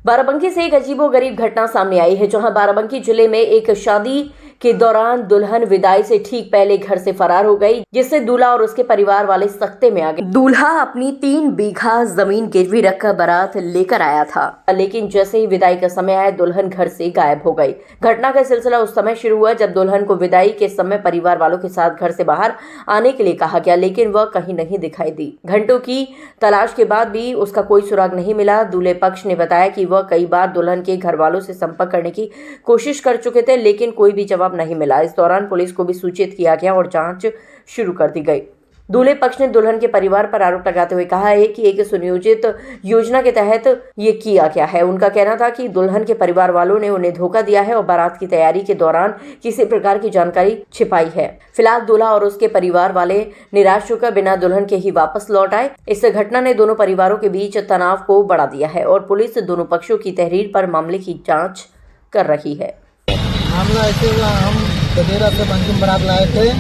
बाराबंकी से एक अजीबोगरीब घटना सामने आई है, जहां बाराबंकी जिले में एक शादी के दौरान दुल्हन विदाई से ठीक पहले घर से फरार हो गई, जिससे दूल्हा और उसके परिवार वाले सख्ते में आ गए। दूल्हा अपनी 3 बीघा जमीन गिरवी रखकर बारात लेकर आया था, लेकिन जैसे ही विदाई का समय आया, दुल्हन घर से गायब हो गई। घटना का सिलसिला उस समय शुरू हुआ जब दुल्हन को विदाई के समय परिवार वालों के साथ घर से बाहर आने के लिए कहा गया, लेकिन वह कहीं नहीं दिखाई दी। घंटों की तलाश के बाद भी उसका कोई सुराग नहीं मिला। दूल्हे पक्ष ने बताया कि वह कई बार दुल्हन के घर वालों से संपर्क करने की कोशिश कर चुके थे, लेकिन कोई भी जवाब नहीं मिला। इस दौरान पुलिस को भी सूचित किया गया और जांच शुरू कर दी गई। दूल्हे पक्ष ने दुल्हन के परिवार पर आरोप लगाते हुए कहा है कि एक सुनियोजित योजना के तहत ये किया गया है। उनका कहना था कि दुल्हन के परिवार वालों ने उन्हें धोखा दिया है और बारात की तैयारी के दौरान किसी प्रकार की जानकारी छिपाई है। फिलहाल दूल्हा और उसके परिवार वाले निराश होकर बिना दुल्हन के ही वापस लौट आए। इस घटना ने दोनों परिवारों के बीच तनाव को बढ़ा दिया है और पुलिस दोनों पक्षों की तहरीर पर मामले की जाँच कर रही है। मामला ऐसे हुआ, हम गदेरा से अंतिम बारात लाए थे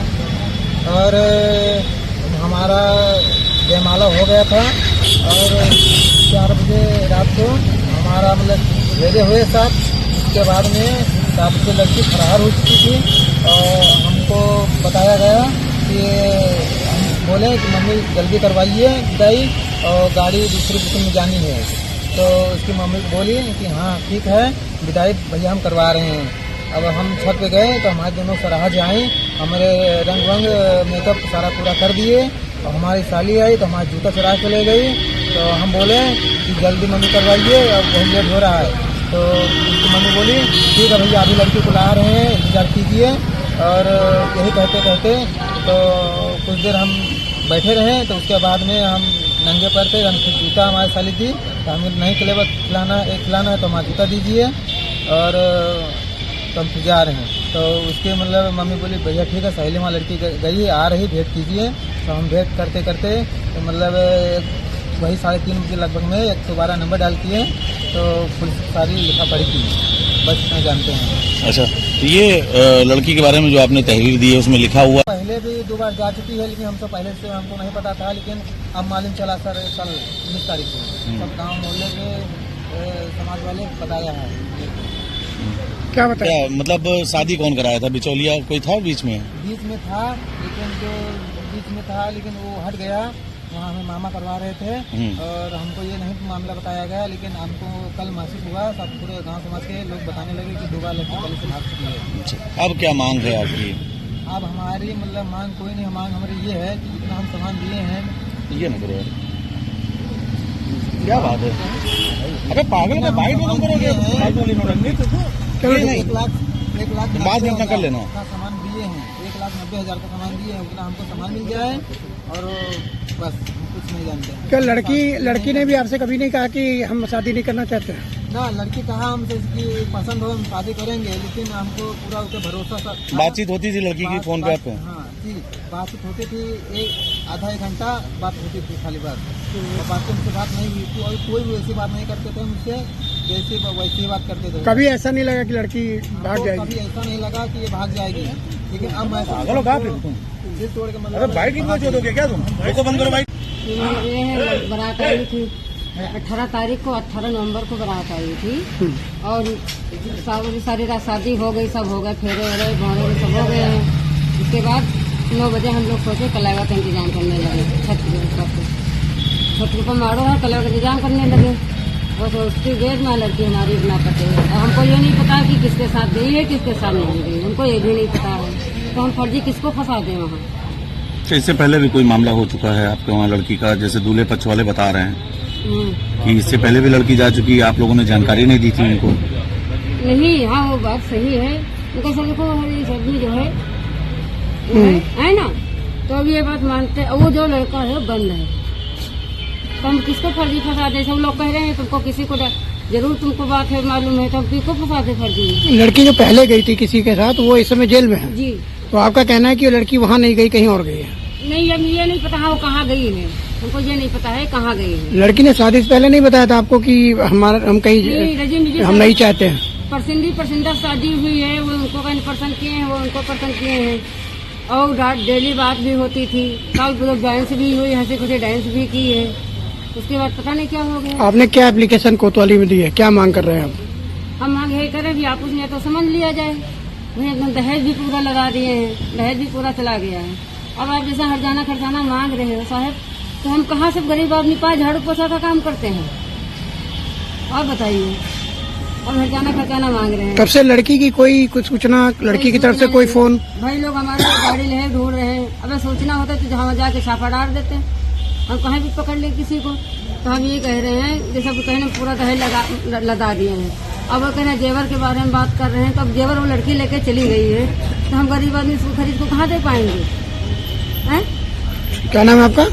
और हमारा जयमाला हो गया था और 4 बजे रात को हमारा भेजे हुए साथ। उसके बाद में 7 बजे लड़की फरार हो चुकी थी और हमको बताया गया कि हम बोले कि मम्मी जल्दी करवाइए विदाई और गाड़ी दूसरी बुकिंग में जानी है। तो उसकी मम्मी बोली कि हाँ ठीक है, विदाई भैया हम करवा रहे हैं। अब हम छत पे गए तो हमारे दोनों सराहज आए, हमारे रंग वंग मेकअप सारा पूरा कर दिए और हमारी साली आई तो हमारा जूता चुरा के ले गई। तो हम बोले कि जल्दी मम्मी करवाइए, अब बहुत लेट हो रहा है। तो उसकी मम्मी बोली ठीक है भैया, अभी लड़की को ला रहे हैं, इंतजार कीजिए। और यही कहते कहते तो कुछ देर हम बैठे रहे। तो उसके बाद में हम नंगे पैर थे, हम जूता हमारी साली थी तो हमें नहीं खिलाना है तो हमारा जूता दीजिए और तो हम जा रहे हैं। तो उसके मम्मी बोली भैया ठीक है, सहेली वहाँ लड़की गई है, आ रही, भेंट कीजिए। तो हम भेंट करते करते तो वही 3:30 बजे लगभग में 112 नंबर डाल किए तो पुलिस सारी लिखा पढ़ी थी, बस इतना जानते हैं। अच्छा, तो ये लड़की के बारे में जो आपने तहरीर दी है उसमें लिखा हुआ पहले भी 2 बार जा चुकी है, लेकिन हम तो पहले से हमको नहीं पता था, लेकिन अब मालूम चला सर कल 19 तारीख को सब गाँव मोहल्ले के समाज वाले बताया है। क्या बताया? मतलब शादी कौन कराया था? बिचौलिया कोई था बीच में? बीच में था, लेकिन वो हट गया। वहाँ हमें मामा करवा रहे थे और हमको ये नहीं मामला बताया गया, लेकिन हमको कल महसूस हुआ, सब पूरे गांव समाज के लोग बताने लगे कि 2 बार लड़की पहले से भाग चुकी है। अब क्या मांग है आपकी? अब हमारी मांग कोई नहीं, मांग हमारी ये है कि जितना हम सामान दिए हैं। ये ना करो, क्या बात है? अरे पागल का बाइक में करोगे? 1 लाख बाद में कर लेना। सामान दिए हैं, 1,90,000 का सामान दिए हैं, उतना हमको सामान मिल जाए और बस कुछ नहीं जानते। क्या लड़की ने भी आपसे कभी नहीं कहा कि हम शादी नहीं करना चाहते हैं? ना, लड़की कहा हमसे इसकी पसंद हो हम शादी करेंगे, लेकिन हमको पूरा उसके भरोसा था। बातचीत होती थी लड़की की फोन पे आपको? हाँ जी, बातचीत होती थी, आधा एक घंटा बात होती थी खाली बात। तो बात उनसे बात नहीं हुई थी और कोई भी ऐसी बात नहीं करते थे मुझसे, जैसे वैसे ही बात करते थे। कभी ऐसा नहीं लगा कि लड़की भाग जाएगी? कभी ऐसा नहीं लगा कि ये भाग जाएगी, लेकिन अब मैं दिल तोड़ के बाइक क्या तुम बंद करो बाइक। ये बारात आई थी 18 तारीख को, 18 नवंबर को बारात आई थी और सारी रात शादी हो गई, सब हो गए, फेरे वेरे भौरे सब हो गए हैं। उसके बाद 9 बजे हम लोग सोचे कलावा का इंतजाम करने लगे। छत पर मारो है, कलावा का इंतजाम करने लगे। बस उसकी देर में लड़की हमारी ना पते है। हमको ये नहीं पता कि किसके साथ गई है, किसके साथ नहीं गई, हमको ये भी नहीं पता है। तो हम फर्जी किसको फंसा दें वहाँ? इससे पहले भी कोई मामला हो चुका है आपके वहाँ लड़की का, जैसे दूल्हे पक्ष वाले बता रहे हैं कि इससे पहले भी लड़की जा चुकी है, आप लोगों ने जानकारी नहीं दी थी उनको? नहीं, हाँ वो बात सही है। उनका सब को सब्जी जो है ना, तो अब ये बात मानते हैं। वो जो लड़का है बंद है, तो हम किसको फर्जी फंसा दे? सब लोग कह रहे हैं तुमको किसी को जरूर तुमको बात है मालूम है, तो हम किसको फंसा दे फर्जी? लड़की जो पहले गई थी किसी के साथ, वो इस समय जेल में है जी। तो आपका कहना है कि लड़की वहाँ नहीं गई, कहीं और गई है? नहीं, अब ये नहीं पता वो कहाँ गई है, हमको ये नहीं पता है कहाँ गई है। लड़की ने शादी से पहले नहीं बताया था आपको कि हम कहीं हम नहीं चाहते हैं? परसिंदा शादी हुई है, वो उनको कहीं पसंद किए हैं, वो उनको पसंद किए हैं और डेली बात भी होती थी। कल डांस भी हुई, हंसी खुशी डांस भी की है उसके बाद पता नहीं क्या हो गया। आपने क्या एप्लीकेशन कोतवाली में दी है, क्या मांग कर रहे हैं आप? हम मांग यही करें भी आप उसने तो समझ लिया जाए। वही एकदम दहेज भी पूरा लगा दिए हैं, दहेज भी पूरा चला गया है। अब आप जैसा हरजाना खरजाना मांग रहे हो साहब, तो हम कहाँ से गरीब आदमी पास झाड़ू पोछा का काम करते हैं? और बताइए, अब हरजाना खरजाना मांग रहे हैं। तब से लड़की की कोई कुछ सूचना, लड़की की तरफ से कोई फोन? भाई लोग हमारे गाड़ी ले ढूंढ रहे हैं। अबे सोचना होता तो जहाँ जाके छापा डाल देते, हम कहीं भी पकड़ ले किसी को। तो हम ये कह रहे हैं जैसे कहने पूरा दहेज लगा दिए हैं। अब वो कहना जेवर के बारे में बात कर रहे हैं, तो अब जेवर वो लड़की लेके चली गई है, तो हम गरीब आदमी इसको खरीद को कहाँ दे पाएंगे? हैं? क्या नाम है आपका?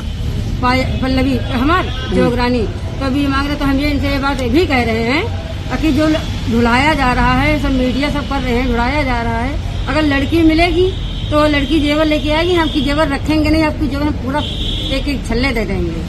पल्लवी हमार जोगरानी। तो अभी मांग रहे, तो हम ये इनसे ये बात भी कह रहे हैं कि जो ढुलाया जा रहा है, सब मीडिया सब कर रहे हैं, ढुलाया जा रहा है। अगर लड़की मिलेगी तो लड़की जेवर लेके आएगी, हम की जेवर रखेंगे नहीं, आपकी जेवर हम पूरा एक एक छल्ले दे देंगे।